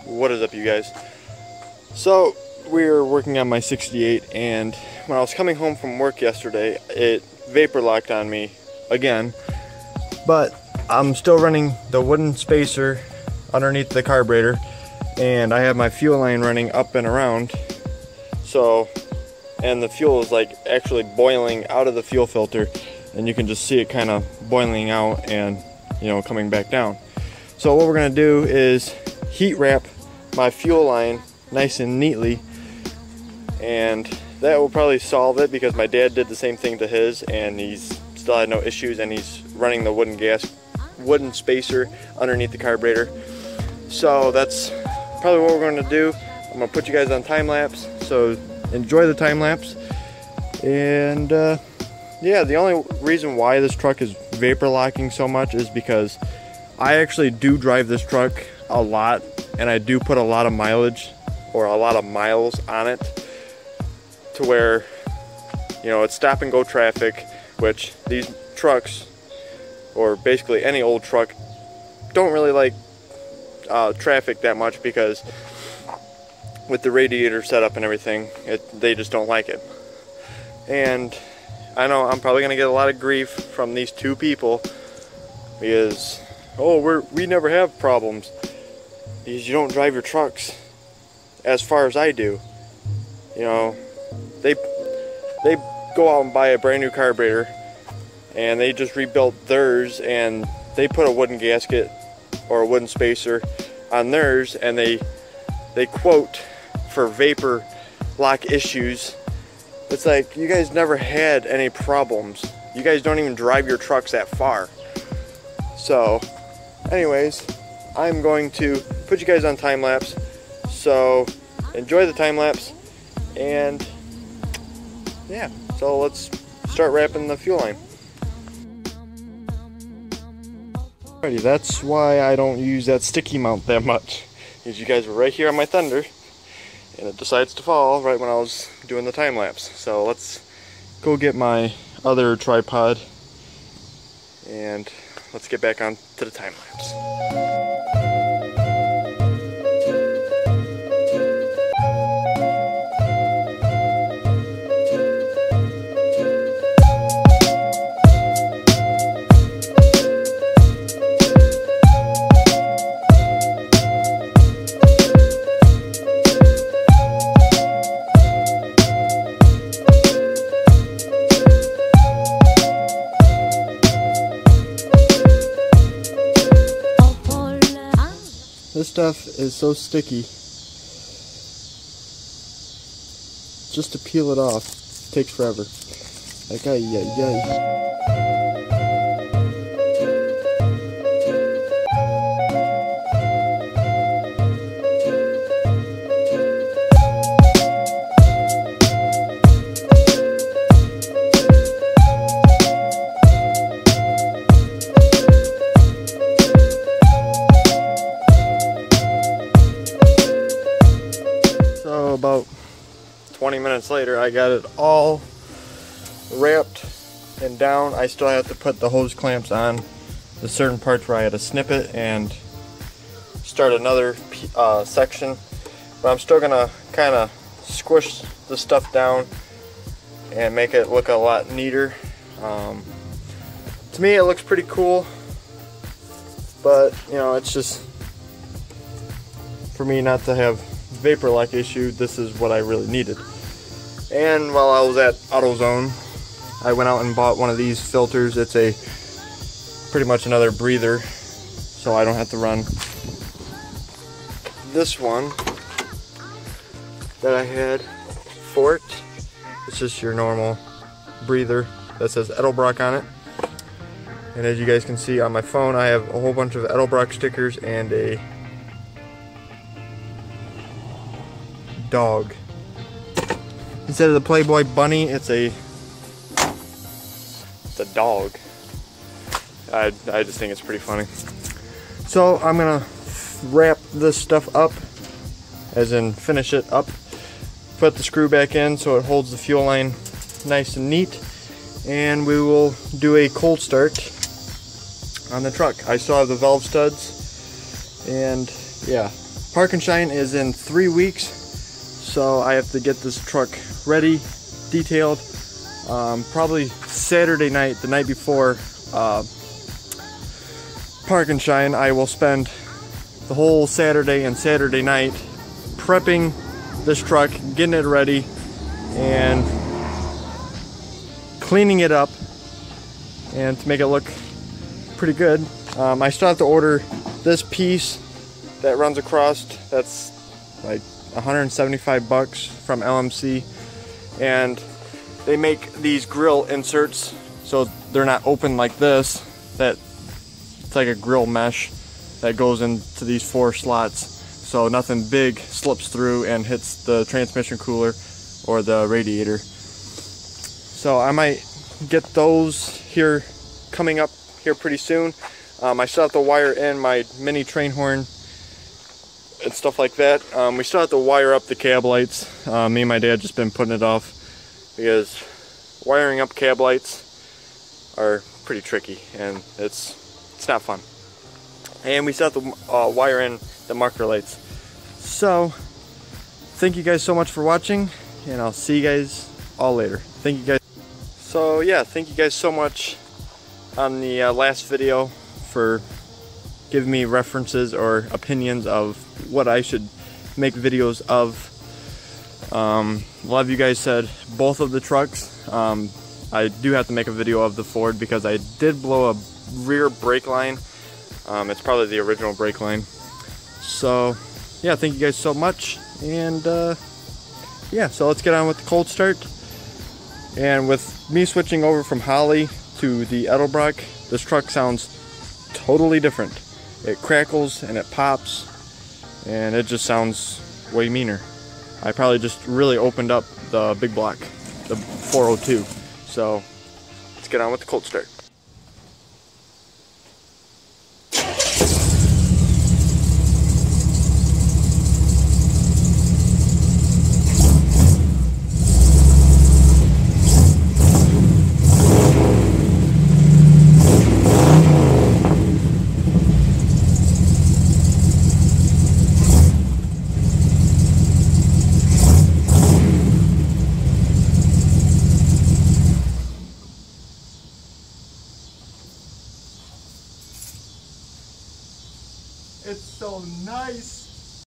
What is up, you guys? So we're working on my 68, and when I was coming home from work yesterday, it vapor locked on me again, but I'm still running the wooden spacer underneath the carburetor, and I have my fuel line running up and around, so, and the fuel is like actually boiling out of the fuel filter, and you can just see it kind of boiling out and, you know, coming back down. So what we're gonna do is heat wrap my fuel line nice and neatly, and that will probably solve it, because my dad did the same thing to his and he's still had no issues, and he's running the wooden spacer underneath the carburetor. So that's probably what we're going to do. I'm going to put you guys on time lapse, so enjoy the time lapse. And yeah, the only reason why this truck is vapor locking so much is because I actually do drive this truck a lot, and I do put a lot of mileage or a lot of miles on it, to where, you know, it's stop and go traffic, which these trucks, or basically any old truck, don't really like traffic that much, because with the radiator setup and everything, they just don't like it. And I know I'm probably gonna get a lot of grief from these two people, because, oh, we never have problems, because you don't drive your trucks as far as I do. You know, they go out and buy a brand new carburetor, and they just rebuilt theirs, and they put a wooden gasket or a wooden spacer on theirs, and they quote for vapor lock issues. It's like, you guys never had any problems. You guys don't even drive your trucks that far. So anyways, I'm going to put you guys on time lapse, so enjoy the time lapse. And yeah, so let's start wrapping the fuel line. Alrighty, that's why I don't use that sticky mount that much, because you guys were right here on my Thunder, and it decides to fall right when I was doing the time lapse. So let's go get my other tripod, and let's get back on to the time lapse. This stuff is so sticky. Just to peel it off takes forever. Like, ay, ay, ay. About 20 minutes later, I got it all wrapped and down. I still have to put the hose clamps on the certain parts where I had to snip it and start another section, but I'm still gonna kind of squish the stuff down and make it look a lot neater. To me, it looks pretty cool, but you know, it's just for me not to have vapor lock issue. This is what I really needed. And while I was at AutoZone, I went out and bought one of these filters. It's a pretty much another breather, so I don't have to run this one that I had for it. It's just your normal breather that says Edelbrock on it. And as you guys can see on my phone, I have a whole bunch of Edelbrock stickers and a dog. Instead of the Playboy bunny, it's a dog. I just think it's pretty funny. So I'm gonna wrap this stuff up, as in finish it up, put the screw back in so it holds the fuel line nice and neat, and we will do a cold start on the truck. I still have the valve studs, and yeah, Park and Shine is in 3 weeks, so I have to get this truck ready, detailed. Probably Saturday night, the night before Park and Shine, I will spend the whole Saturday and Saturday night prepping this truck, getting it ready, and cleaning it up, and to make it look pretty good. I still have to order this piece that runs across. That's like 175 bucks from LMC, and they make these grill inserts so they're not open like this. That it's like a grill mesh that goes into these 4 slots, so nothing big slips through and hits the transmission cooler or the radiator. So I might get those here coming up here pretty soon. I still have to wire in my mini train horn and stuff like that. We still have to wire up the cab lights. Me and my dad just been putting it off because wiring up cab lights are pretty tricky and it's not fun. And we still have to wire in the marker lights. So thank you guys so much for watching, and I'll see you guys all later. Thank you guys. So yeah, thank you guys so much on the last video for giving me references or opinions of what I should make videos of. A lot of you guys said both of the trucks. I do have to make a video of the Ford because I did blow a rear brake line. It's probably the original brake line. So yeah, thank you guys so much, and yeah, so let's get on with the cold start. And with me switching over from Holley to the Edelbrock, this truck sounds totally different. It crackles and it pops, and it just sounds way meaner. I probably just really opened up the big block, the 402. So let's get on with the cold start. It's so nice.